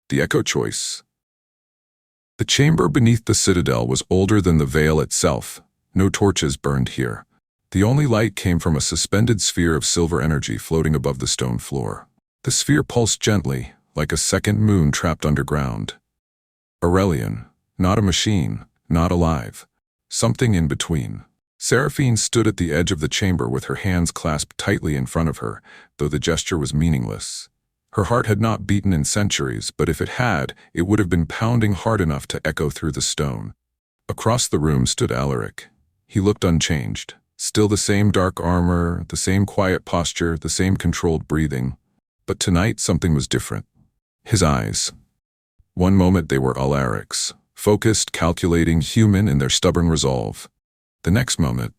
The Echo choice. The chamber beneath the citadel was older than the veil itself. No torches burned here. The only light came from a suspended sphere of silver energy floating above the stone floor. The sphere pulsed gently, like a second moon trapped underground. AURELION, not a machine, not alive. Something in between. Seraphine stood at the edge of the chamber with her hands clasped tightly in front of her, though the gesture was meaningless. Her heart had not beaten in centuries, but if it had, it would have been pounding hard enough to echo through the stone. Across the room stood Alaric. He looked unchanged. Still the same dark armor, the same quiet posture, the same controlled breathing. But tonight something was different. His eyes. One moment they were Alaric's, focused, calculating, human in their stubborn resolve. The next moment,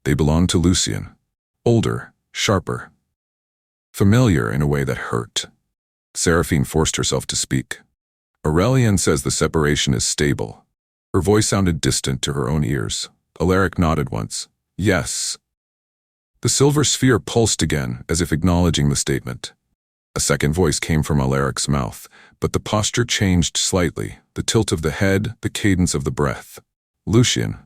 they belonged to Lucian. Older, sharper. Familiar in a way that hurt. Seraphine forced herself to speak. AURELION says the separation is stable. Her voice sounded distant to her own ears. Alaric nodded once. Yes. The silver sphere pulsed again, as if acknowledging the statement. A second voice came from Alaric's mouth, but the posture changed slightly, the tilt of the head, the cadence of the breath. Lucian.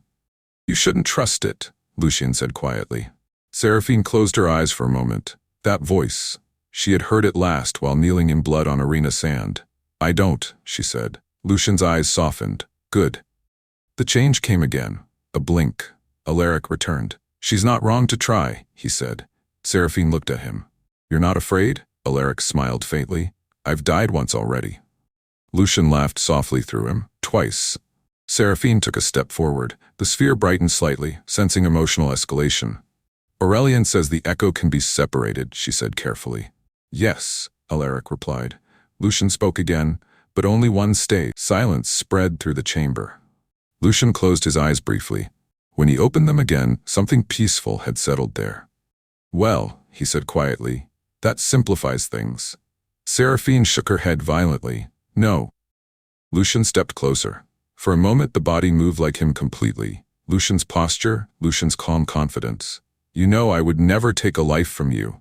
You shouldn't trust it, Lucian said quietly. Seraphine closed her eyes for a moment. That voice. She had heard it last while kneeling in blood on arena sand. I don't, she said. Lucian's eyes softened. Good. The change came again. A blink. Alaric returned. She's not wrong to try, he said. Seraphine looked at him. You're not afraid? Alaric smiled faintly. I've died once already. Lucian laughed softly through him. Twice. Seraphine took a step forward. The sphere brightened slightly, sensing emotional escalation. AURELION says the echo can be separated, she said carefully. Yes, Alaric replied. Lucian spoke again, but only one stayed. Silence spread through the chamber. Lucian closed his eyes briefly. When he opened them again, something peaceful had settled there. Well, he said quietly, that simplifies things. Seraphine shook her head violently. No. Lucian stepped closer. For a moment the body moved like him completely. Lucian's posture, Lucian's calm confidence. You know I would never take a life from you.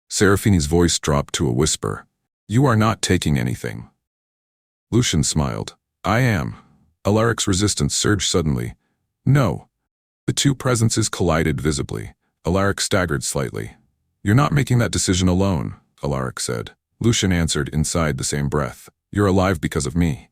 Seraphine's voice dropped to a whisper. You are not taking anything. Lucian smiled. I am. Alaric's resistance surged suddenly. No. The two presences collided visibly. Alaric staggered slightly. You're not making that decision alone, Alaric said. Lucian answered inside the same breath. You're alive because of me.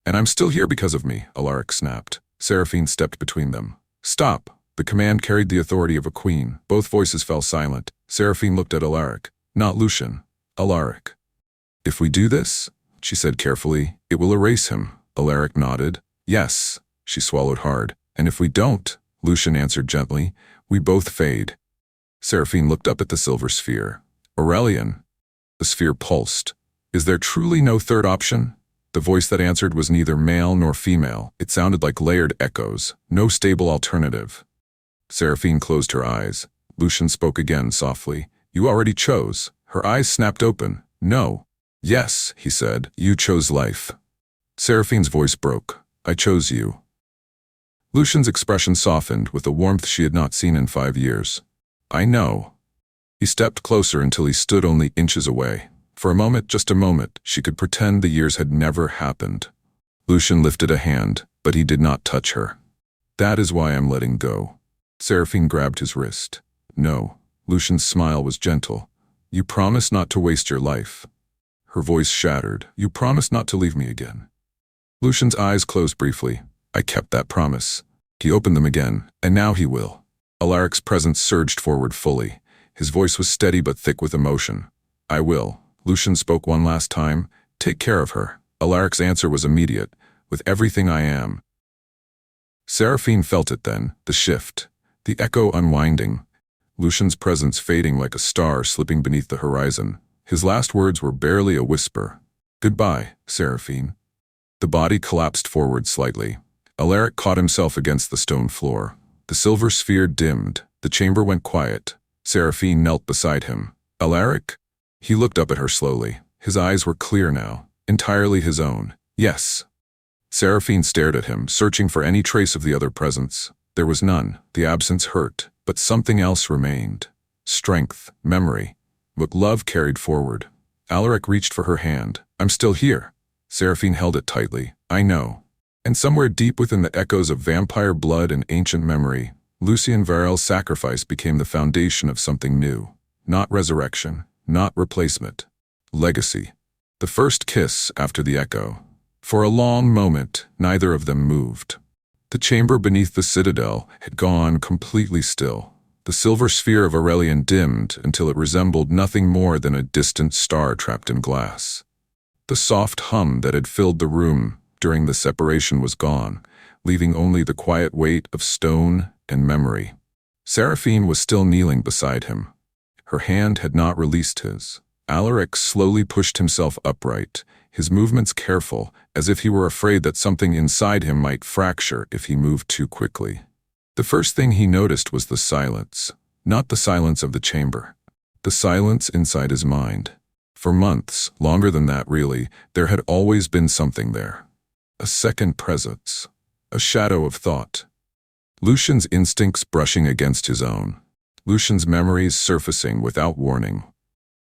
And I'm still here because of me, Alaric snapped. Seraphine stepped between them. Stop. The command carried the authority of a queen. Both voices fell silent. Seraphine looked at Alaric. Not Lucian. Alaric. If we do this, she said carefully, it will erase him. Alaric nodded. Yes. She swallowed hard. And if we don't, Lucian answered gently, we both fade. Seraphine looked up at the silver sphere. AURELION. The sphere pulsed. Is there truly no third option? The voice that answered was neither male nor female. It sounded like layered echoes. No stable alternative. Seraphine closed her eyes. Lucian spoke again softly. You already chose. Her eyes snapped open. No. Yes, he said. You chose life. Seraphine's voice broke. I chose you. Lucian's expression softened with a warmth she had not seen in 5 years. I know. He stepped closer until he stood only inches away. For a moment, just a moment, she could pretend the years had never happened. Lucian lifted a hand, but he did not touch her. That is why I'm letting go. Seraphine grabbed his wrist. No. Lucian's smile was gentle. You promise not to waste your life. Her voice shattered. You promise not to leave me again. Lucian's eyes closed briefly. I kept that promise. He opened them again, and now he will. Alaric's presence surged forward fully. His voice was steady but thick with emotion. I will. Lucian spoke one last time. Take care of her. Alaric's answer was immediate. With everything I am. Seraphine felt it then, the shift. The echo unwinding. Lucian's presence fading like a star slipping beneath the horizon. His last words were barely a whisper. Goodbye, Seraphine. The body collapsed forward slightly. Alaric caught himself against the stone floor. The silver sphere dimmed. The chamber went quiet. Seraphine knelt beside him. Alaric? He looked up at her slowly. His eyes were clear now, entirely his own. Yes. Seraphine stared at him, searching for any trace of the other presence. There was none. The absence hurt, but something else remained. Strength, memory, what love carried forward. Alaric reached for her hand. I'm still here. Seraphine held it tightly. I know. And somewhere deep within the echoes of vampire blood and ancient memory, Lucian Varel's sacrifice became the foundation of something new. Not resurrection, not replacement. Legacy. The first kiss after the echo. For a long moment, neither of them moved. The chamber beneath the citadel had gone completely still. The silver sphere of AURELION dimmed until it resembled nothing more than a distant star trapped in glass. The soft hum that had filled the room during the separation was gone, leaving only the quiet weight of stone and memory. Seraphine was still kneeling beside him. Her hand had not released his. Alaric slowly pushed himself upright, his movements careful, as if he were afraid that something inside him might fracture if he moved too quickly. The first thing he noticed was the silence, not the silence of the chamber, the silence inside his mind. For months, longer than that really, there had always been something there. A second presence, a shadow of thought. Lucian's instincts brushing against his own. Lucian's memories surfacing without warning.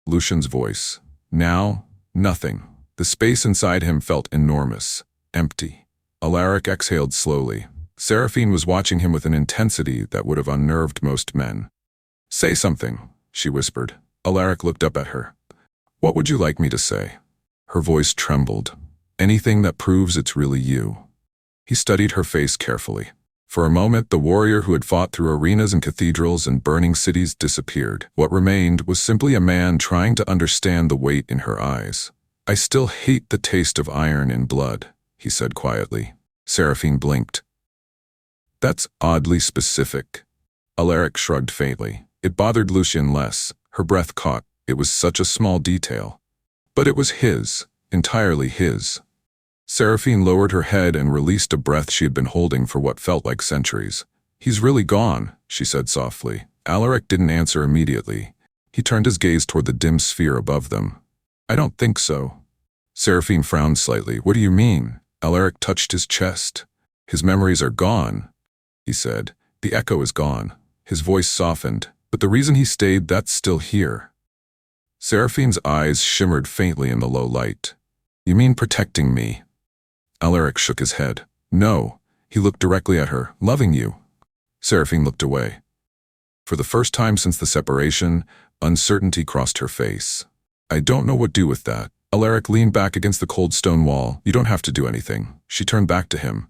Lucian's voice. Now, nothing. The space inside him felt enormous, empty. Alaric exhaled slowly. Seraphine was watching him with an intensity that would have unnerved most men. Say something, she whispered. Alaric looked up at her. What would you like me to say? Her voice trembled. Anything that proves it's really you. He studied her face carefully. For a moment, the warrior who had fought through arenas and cathedrals and burning cities disappeared. What remained was simply a man trying to understand the weight in her eyes. I still hate the taste of iron in blood, he said quietly. Seraphine blinked. That's oddly specific. Alaric shrugged faintly. It bothered Lucian less. Her breath caught. It was such a small detail. But it was his, entirely his. Seraphine lowered her head and released a breath she had been holding for what felt like centuries. He's really gone, she said softly. Alaric didn't answer immediately. He turned his gaze toward the dim sphere above them. I don't think so. Seraphine frowned slightly. What do you mean? Alaric touched his chest. His memories are gone, he said. The echo is gone. His voice softened. But the reason he stayed, that's still here. Seraphine's eyes shimmered faintly in the low light. You mean protecting me? Alaric shook his head. No. He looked directly at her. Loving you. Seraphine looked away. For the first time since the separation, uncertainty crossed her face. I don't know what to do with that. Alaric leaned back against the cold stone wall. You don't have to do anything. She turned back to him.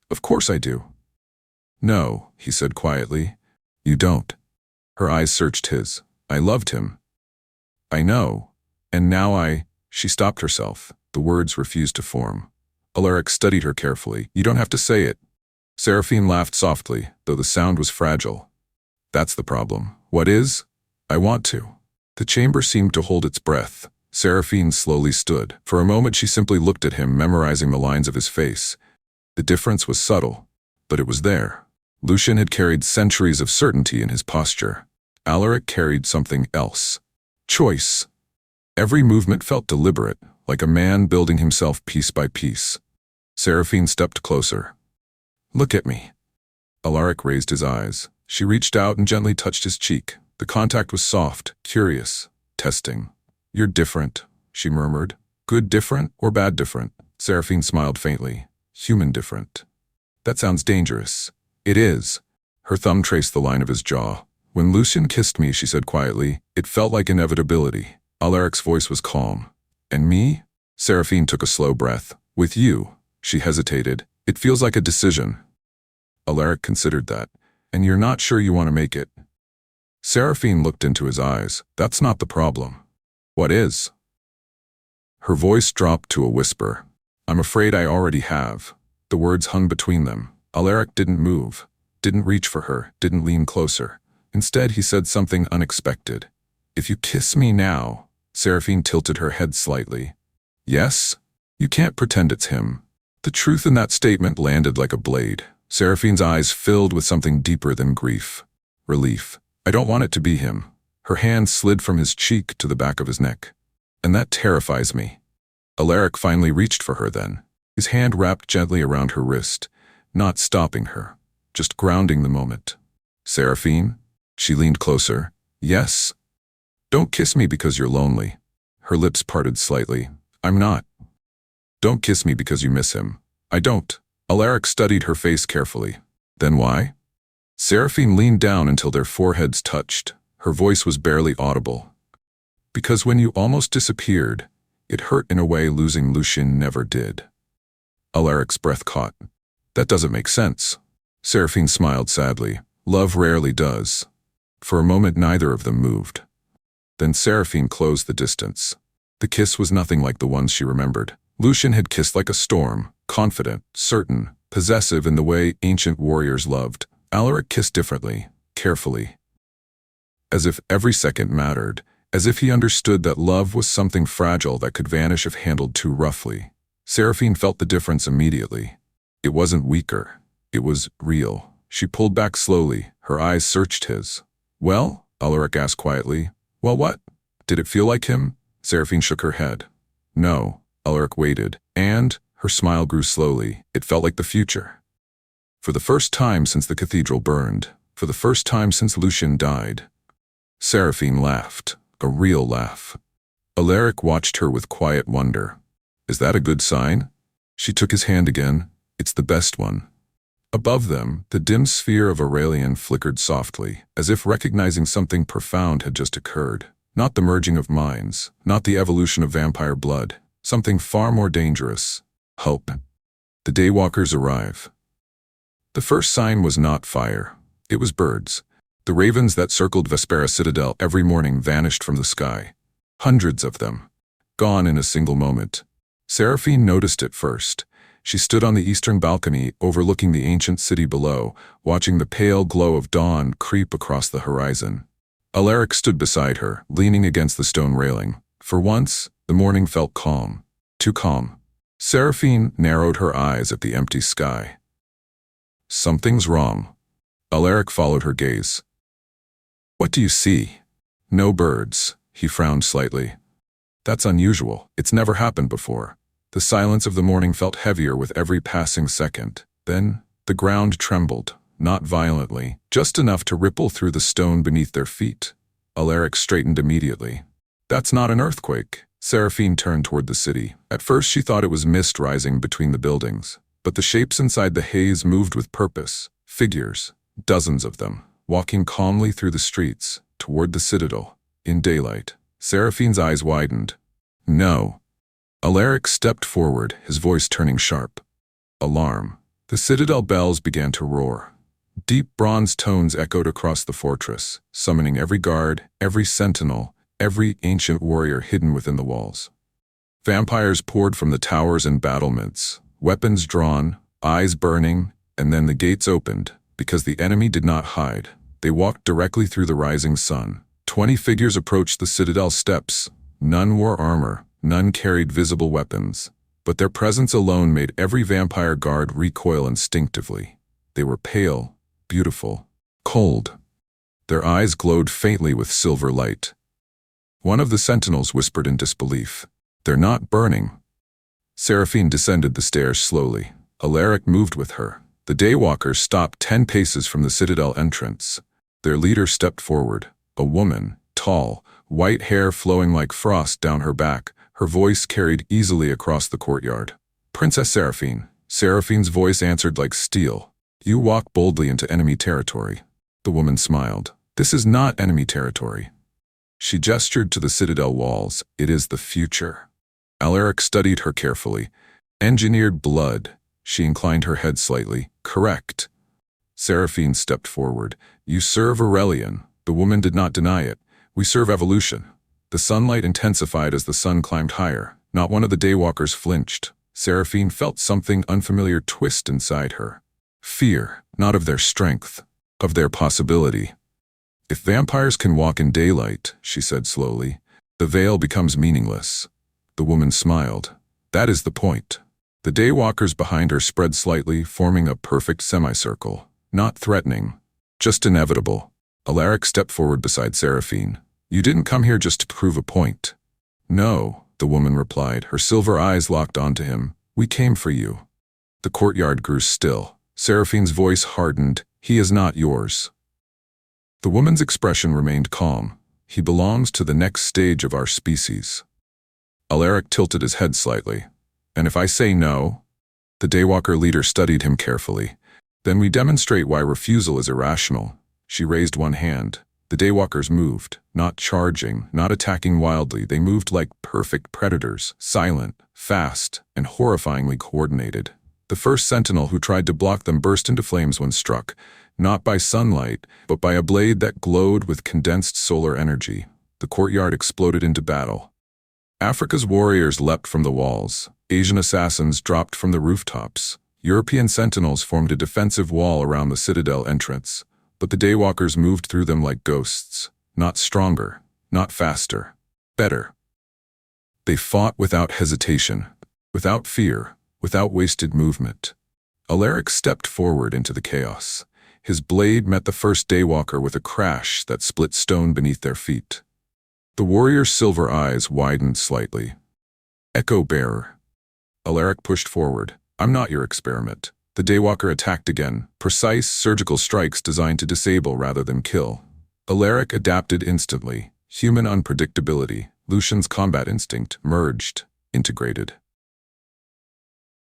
Of course I do. No, he said quietly. You don't. Her eyes searched his. I loved him. I know. And now She stopped herself. The words refused to form. Alaric studied her carefully. You don't have to say it. Seraphine laughed softly, though the sound was fragile. That's the problem. What is? I want to. The chamber seemed to hold its breath. Seraphine slowly stood. For a moment she simply looked at him, memorizing the lines of his face. The difference was subtle, but it was there. Lucian had carried centuries of certainty in his posture. Alaric carried something else. Choice. Every movement felt deliberate, like a man building himself piece by piece. Seraphine stepped closer. Look at me. Alaric raised his eyes. She reached out and gently touched his cheek. The contact was soft, curious, testing. You're different, she murmured. Good different or bad different? Seraphine smiled faintly. Human different. That sounds dangerous. It is. Her thumb traced the line of his jaw. When Lucian kissed me, she said quietly, it felt like inevitability. Alaric's voice was calm. And me? Seraphine took a slow breath. With you. She hesitated. It feels like a decision. Alaric considered that. And you're not sure you want to make it. Seraphine looked into his eyes. That's not the problem. What is? Her voice dropped to a whisper. I'm afraid I already have. The words hung between them. Alaric didn't move, didn't reach for her, didn't lean closer. Instead, he said something unexpected. If you kiss me now. Seraphine tilted her head slightly. Yes? You can't pretend it's him. The truth in that statement landed like a blade. Seraphine's eyes filled with something deeper than grief. Relief. I don't want it to be him. Her hand slid from his cheek to the back of his neck. And that terrifies me. Alaric finally reached for her then. His hand wrapped gently around her wrist, not stopping her, just grounding the moment. Seraphine? She leaned closer. Yes? Don't kiss me because you're lonely. Her lips parted slightly. I'm not. Don't kiss me because you miss him. I don't. Alaric studied her face carefully. Then why? Seraphine leaned down until their foreheads touched. Her voice was barely audible. Because when you almost disappeared, it hurt in a way losing Lucian never did. Alaric's breath caught. That doesn't make sense. Seraphine smiled sadly. Love rarely does. For a moment neither of them moved. Then Seraphine closed the distance. The kiss was nothing like the ones she remembered. Lucian had kissed like a storm, confident, certain, possessive in the way ancient warriors loved. Alaric kissed differently, carefully. As if every second mattered, as if he understood that love was something fragile that could vanish if handled too roughly. Seraphine felt the difference immediately. It wasn't weaker. It was real. She pulled back slowly, her eyes searched his. Well? Alaric asked quietly. Well, what? Did it feel like him? Seraphine shook her head. No. Alaric waited, and her smile grew slowly. It felt like the future. For the first time since the cathedral burned, for the first time since Lucian died. Seraphine laughed, a real laugh. Alaric watched her with quiet wonder. Is that a good sign? She took his hand again. It's the best one. Above them, the dim sphere of AURELION flickered softly, as if recognizing something profound had just occurred. Not the merging of minds, not the evolution of vampire blood. Something far more dangerous. Hope. The daywalkers arrive. The first sign was not fire. It was birds. The ravens that circled Vespera citadel every morning vanished from the sky. Hundreds of them. Gone in a single moment. Seraphine noticed it first. She stood on the eastern balcony overlooking the ancient city below, watching the pale glow of dawn creep across the horizon. Alaric stood beside her, leaning against the stone railing. For once, the morning felt calm. Too calm. Seraphine narrowed her eyes at the empty sky. Something's wrong. Alaric followed her gaze. What do you see? No birds. He frowned slightly. That's unusual. It's never happened before. The silence of the morning felt heavier with every passing second. Then, the ground trembled, not violently, just enough to ripple through the stone beneath their feet. Alaric straightened immediately. That's not an earthquake. Seraphine turned toward the city. At first she thought it was mist rising between the buildings, but the shapes inside the haze moved with purpose. Figures, dozens of them, walking calmly through the streets, toward the citadel, in daylight. Seraphine's eyes widened. No. Alaric stepped forward, his voice turning sharp. Alarm. The citadel bells began to roar. Deep bronze tones echoed across the fortress, summoning every guard, every sentinel, every ancient warrior hidden within the walls. Vampires poured from the towers and battlements, weapons drawn, eyes burning, and then the gates opened, because the enemy did not hide. They walked directly through the rising sun. 20 figures approached the citadel steps. None wore armor, none carried visible weapons, but their presence alone made every vampire guard recoil instinctively. They were pale, beautiful, cold. Their eyes glowed faintly with silver light. One of the sentinels whispered in disbelief. They're not burning. Seraphine descended the stairs slowly. Alaric moved with her. The daywalkers stopped 10 paces from the citadel entrance. Their leader stepped forward, a woman, tall, white hair flowing like frost down her back, her voice carried easily across the courtyard. Princess Seraphine. Seraphine's voice answered like steel. You walk boldly into enemy territory. The woman smiled. This is not enemy territory. She gestured to the citadel walls. It is the future. Alaric studied her carefully. Engineered blood. She inclined her head slightly. Correct. Seraphine stepped forward. You serve AURELION. The woman did not deny it. We serve evolution. The sunlight intensified as the sun climbed higher. Not one of the daywalkers flinched. Seraphine felt something unfamiliar twist inside her. Fear, not of their strength, of their possibility. If vampires can walk in daylight, she said slowly, the veil becomes meaningless. The woman smiled. That is the point. The daywalkers behind her spread slightly, forming a perfect semicircle. Not threatening, just inevitable. Alaric stepped forward beside Seraphine. You didn't come here just to prove a point. No, the woman replied, her silver eyes locked onto him. We came for you. The courtyard grew still. Seraphine's voice hardened. He is not yours. The woman's expression remained calm. He belongs to the next stage of our species. Alaric tilted his head slightly. And if I say no? The daywalker leader studied him carefully. Then we demonstrate why refusal is irrational. She raised one hand. The daywalkers moved, not charging, not attacking wildly. They moved like perfect predators, silent, fast, and horrifyingly coordinated. The first sentinel who tried to block them burst into flames when struck, not by sunlight, but by a blade that glowed with condensed solar energy. The courtyard exploded into battle. Africa's warriors leapt from the walls. Asian assassins dropped from the rooftops. European sentinels formed a defensive wall around the citadel entrance. But the daywalkers moved through them like ghosts. Not stronger, not faster, better. They fought without hesitation, without fear, without wasted movement. Alaric stepped forward into the chaos. His blade met the first daywalker with a crash that split stone beneath their feet. The warrior's silver eyes widened slightly. Echo bearer. Alaric pushed forward. I'm not your experiment. The daywalker attacked again, precise surgical strikes designed to disable rather than kill. Alaric adapted instantly. Human unpredictability, Lucian's combat instinct, merged, integrated.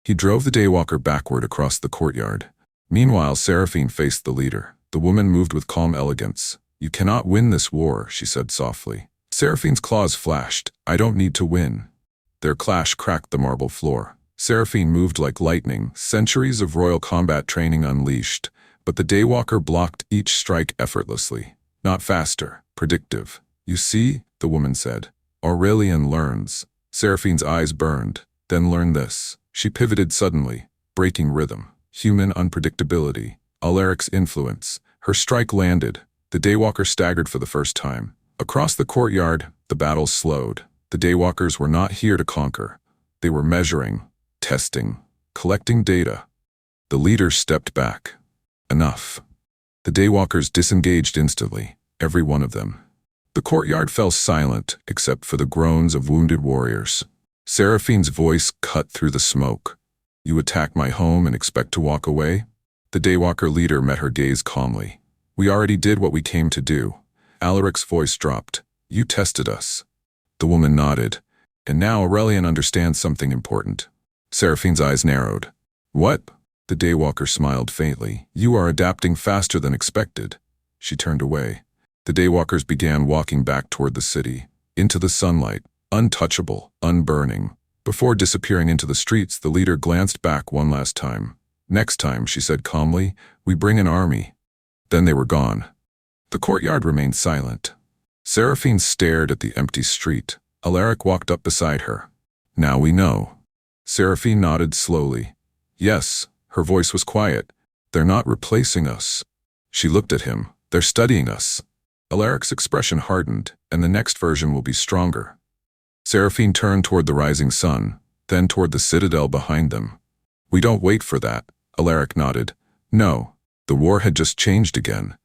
He drove the daywalker backward across the courtyard. Meanwhile, Seraphine faced the leader. The woman moved with calm elegance. You cannot win this war, she said softly. Seraphine's claws flashed. I don't need to win. Their clash cracked the marble floor. Seraphine moved like lightning, centuries of royal combat training unleashed, but the daywalker blocked each strike effortlessly. Not faster, predictive. You see, the woman said. Aurelion learns. Seraphine's eyes burned. Then learn this. She pivoted suddenly, breaking rhythm. Human unpredictability. Alaric's influence. Her strike landed. The daywalker staggered for the first time. Across the courtyard, the battle slowed. The daywalkers were not here to conquer. They were measuring, testing, collecting data. The leader stepped back. Enough. The daywalkers disengaged instantly, every one of them. The courtyard fell silent, except for the groans of wounded warriors. Seraphine's voice cut through the smoke. You attack my home and expect to walk away? The daywalker leader met her gaze calmly. We already did what we came to do. Alaric's voice dropped. You tested us. The woman nodded. And now Aurelion understands something important. Seraphine's eyes narrowed. What? The daywalker smiled faintly. You are adapting faster than expected. She turned away. The daywalkers began walking back toward the city, into the sunlight, untouchable, unburning. Before disappearing into the streets, the leader glanced back one last time. Next time, she said calmly, we bring an army. Then they were gone. The courtyard remained silent. Seraphine stared at the empty street. Alaric walked up beside her. Now we know. Seraphine nodded slowly. Yes, her voice was quiet. They're not replacing us. She looked at him. They're studying us. Alaric's expression hardened, and the next version will be stronger. Seraphine turned toward the rising sun, then toward the citadel behind them. We don't wait for that, Alaric nodded. No, the war had just changed again.